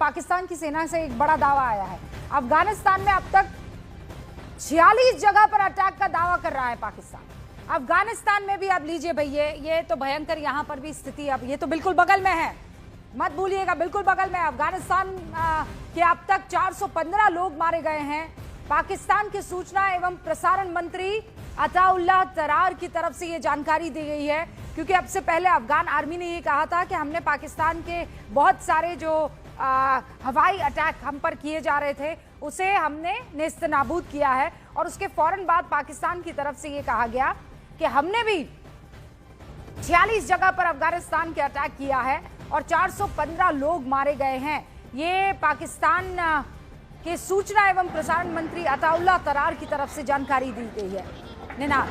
पाकिस्तान की सेना से एक बड़ा दावा आया है। अफगानिस्तान में अब तक 46 जगह पर अटैक का दावा कर रहा है पाकिस्तान। अफगानिस्तान में भी आप लीजिए भैया, ये तो भयंकर, यहां पर भी स्थिति, अब ये तो बिल्कुल बगल में है, मत भूलिएगा, बिल्कुल बगल में। अफगानिस्तान के अब तक 415 लोग मारे गए हैं। पाकिस्तान के सूचना एवं प्रसारण मंत्री अताउल्लाह तरार की तरफ से ये जानकारी दी गई है, क्योंकि अब से पहले अफगान आर्मी ने ये कहा था कि हमने पाकिस्तान के बहुत सारे जो हवाई अटैक हम पर किए जा रहे थे उसे हमने नेस्तनाबूद किया है। और उसके फौरन बाद पाकिस्तान की तरफ से ये कहा गया कि हमने भी 46 जगह पर अफगानिस्तान के अटैक किया है और 415 लोग मारे गए हैं। ये पाकिस्तान के सूचना एवं प्रसारण मंत्री अताउल्लाह तरार की तरफ से जानकारी दी गई है। निनाद,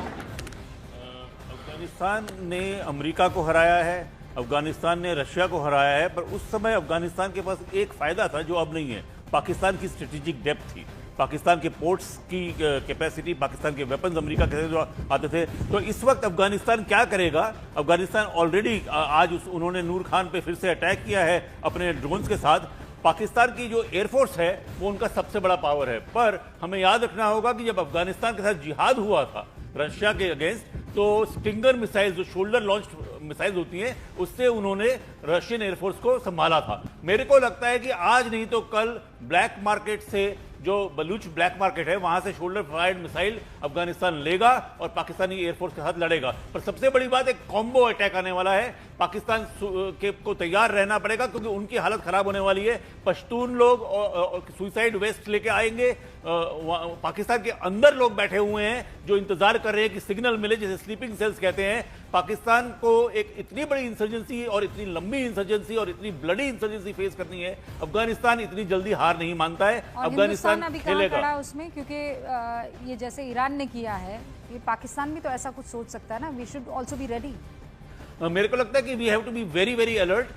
अफगानिस्तान ने अमेरिका को हराया है, अफगानिस्तान ने रशिया को हराया है, पर उस समय अफगानिस्तान के पास एक फायदा था जो अब नहीं है। पाकिस्तान की स्ट्रेटेजिक डेप्थ थी, पाकिस्तान के पोर्ट्स की कैपेसिटी, पाकिस्तान के वेपन्स अमेरिका के जो आते थे। तो इस वक्त अफगानिस्तान क्या करेगा? अफगानिस्तान ऑलरेडी आज उन्होंने नूर खान पे फिर से अटैक किया है अपने ड्रोन्स के साथ। पाकिस्तान की जो एयरफोर्स है वो उनका सबसे बड़ा पावर है, पर हमें याद रखना होगा कि जब अफगानिस्तान के साथ जिहाद हुआ था रशिया के अगेंस्ट, तो स्टिंगर मिसाइल, जो शोल्डर लॉन्च मिसाइल होती हैं, उससे उन्होंने रशियन एयरफोर्स को संभाला था। मेरे को लगता है कि आज नहीं तो कल ब्लैक मार्केट से, जो बलूच ब्लैक मार्केट है, वहां से शोल्डर फायर्ड मिसाइल अफगानिस्तान लेगा और पाकिस्तानी एयरफोर्स के साथ लड़ेगा। पर सबसे बड़ी बात, एक कॉम्बो अटैक आने वाला है। पाकिस्तान को तैयार रहना पड़ेगा, क्योंकि उनकी हालत खराब होने वाली है। पश्तून लोग सुइसाइड वेस्ट लेके आएंगे, पाकिस्तान के अंदर लोग बैठे हुए हैं जो इंतजार कर रहे हैं कि सिग्नल मिले, जिसे स्लीपिंग सेल्स कहते हैं। पाकिस्तान को एक इतनी बड़ी इंसर्जेंसी और इतनी लंबी इंसर्जेंसी और इतनी ब्लडी इंसर्जेंसी फेस करनी है। अफगानिस्तान इतनी जल्दी हार नहीं मानता है। अफगानिस्तान अभी कहाँ खड़ा उसमें, क्योंकि ये जैसे ईरान ने किया है, ये पाकिस्तान भी तो ऐसा कुछ सोच सकता है ना। We should also be ready. मेरे को लगता है कि we have to be very very alert.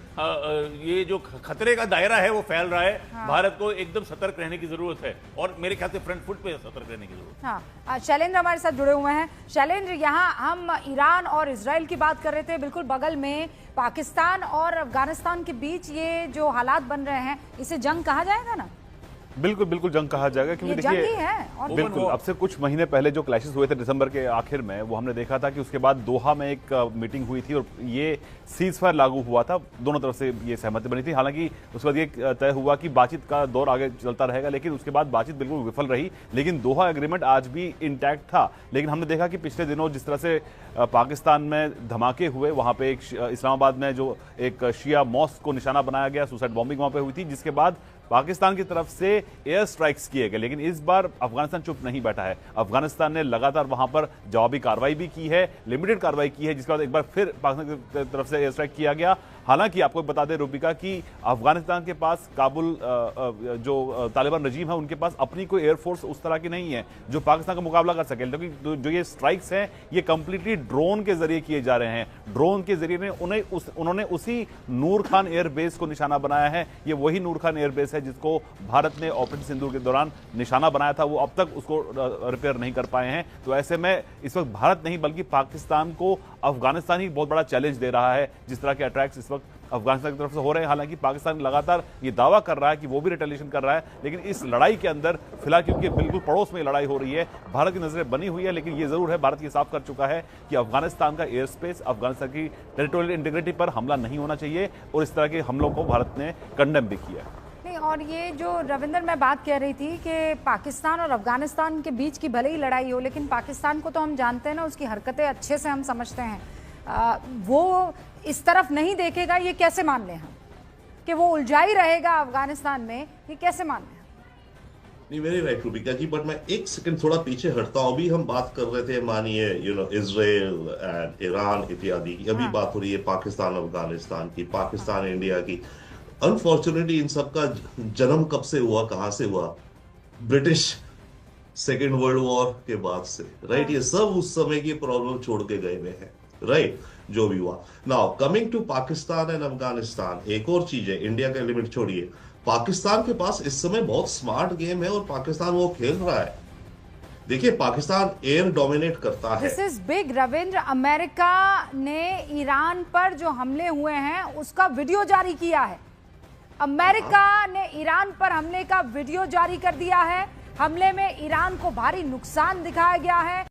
ये जो खतरे का दायरा है वो फैल रहा है। हाँ। भारत को एकदम सतर्क रहने की जरूरत है और मेरे ख्याल से फ्रंट फुट पे सतर्क रहने की जरूरत है। हाँ, शैलेंद्र हमारे साथ जुड़े हुए हैं। शैलेंद्र, यहाँ हम ईरान और इजराइल की बात कर रहे थे, बिल्कुल बगल में पाकिस्तान और अफगानिस्तान के बीच ये जो हालात बन रहे हैं, इसे जंग कहा जाएगा ना? बिल्कुल बिल्कुल जंग कहा जाएगा, क्योंकि देखिए बिल्कुल अब से कुछ महीने पहले जो क्लैशेस हुए थे दिसंबर के आखिर में, वो हमने देखा था कि उसके बाद दोहा में एक मीटिंग हुई थी और ये सीज फायर लागू हुआ था, दोनों तरफ से ये सहमति बनी थी। हालांकि उसके बाद ये तय हुआ कि बातचीत का दौर आगे चलता रहेगा, लेकिन उसके बाद बातचीत बिल्कुल विफल रही। लेकिन दोहा एग्रीमेंट आज भी इंटैक्ट था। लेकिन हमने देखा कि पिछले दिनों जिस तरह से पाकिस्तान में धमाके हुए, वहां पे एक इस्लामाबाद में जो एक शिया मॉस्क को निशाना बनाया गया, सुसाइड बॉम्बिंग वहां पे हुई थी, जिसके बाद पाकिस्तान की तरफ से एयर स्ट्राइक्स किए गए। लेकिन इस बार अफगानिस्तान चुप नहीं बैठा है। अफगानिस्तान ने लगातार वहां पर जवाबी कार्रवाई भी की है, लिमिटेड कार्रवाई की है, जिसके बाद एक बार फिर पाकिस्तान की तरफ से एयर स्ट्राइक किया गया। हालांकि आपको बता दें रूबिका कि अफगानिस्तान के पास काबुल जो तालिबान रजीम है, उनके पास अपनी कोई एयरफोर्स उस तरह की नहीं है जो पाकिस्तान का मुकाबला कर सके। लेकिन जो ये स्ट्राइक्स हैं ये कंप्लीटली ड्रोन के जरिए किए जा रहे हैं। ड्रोन के जरिए उन्होंने उसी नूर खान एयरबेस को निशाना बनाया है। ये वही नूर खान एयरबेस है जिसको भारत ने ऑपरेशन सिंदूर के दौरान निशाना बनाया था। वो अब तक उसको रिपेयर नहीं कर पाए हैं। तो ऐसे में इस वक्त भारत नहीं बल्कि पाकिस्तान को अफगानिस्तान ही बहुत बड़ा चैलेंज दे रहा है। जिस तरह के अटैक्स इस वक्त अफगानिस्तान की तरफ से हो रहे हैं, हालांकि पाकिस्तान लगातार ये दावा कर रहा है कि वो भी रिटेलिएशन कर रहा है, लेकिन इस लड़ाई के अंदर फिलहाल क्योंकि बिल्कुल पड़ोस में लड़ाई हो रही है, भारत की नजरें बनी हुई है। लेकिन ये जरूर है, भारत ये साफ कर चुका है कि अफगानिस्तान का एयर स्पेस, अफगानिस्तान की टेरिटोरियल इंटीग्रिटी पर हमला नहीं होना चाहिए और इस तरह के हमलों को भारत ने कंडेम भी किया है। और ये जो रविंदर मैं बात कह रही थी कि पाकिस्तान और अफगानिस्तान के बीच की भले ही लड़ाई हो, लेकिन पाकिस्तान को तो हम जानते हैं ना, उसकी हरकतें अच्छे से हम समझते हैं। वो इस तरफ नहीं देखेगा, ये कैसे मान लें हम कि वो उलझा ही रहेगा अफगानिस्तान में? ये कैसे मान लें? नहीं, very right Rubika ji, but मैं एक सेकंड थोड़ा पीछे हटता हूँ। अभी हम बात कर रहे थे, मानिए इजराइल एंड ईरान इत्यादि की, अभी बात हो रही है पाकिस्तान अफगानिस्तान की, पाकिस्तान इंडिया की। अनफॉर्चुनेटली इन सब का जन्म कब से हुआ, कहां से हुआ? ब्रिटिश सेकेंड वर्ल्ड वॉर के बाद से, राइट? ये सब उस समय की प्रॉब्लम छोड़ के गए हुए हैं, राइट? जो भी हुआ। Now coming to Pakistan and Afghanistan, एक और चीज है, इंडिया का एलिमेंट छोड़िए, पाकिस्तान के पास इस समय बहुत स्मार्ट गेम है और पाकिस्तान वो खेल रहा है। देखिए, पाकिस्तान एयर डोमिनेट करता है। This is big Ravindra. America ने ईरान पर जो हमले हुए हैं उसका वीडियो जारी किया है। अमेरिका ने ईरान पर हमले का वीडियो जारी कर दिया है। हमले में ईरान को भारी नुकसान दिखाया गया है।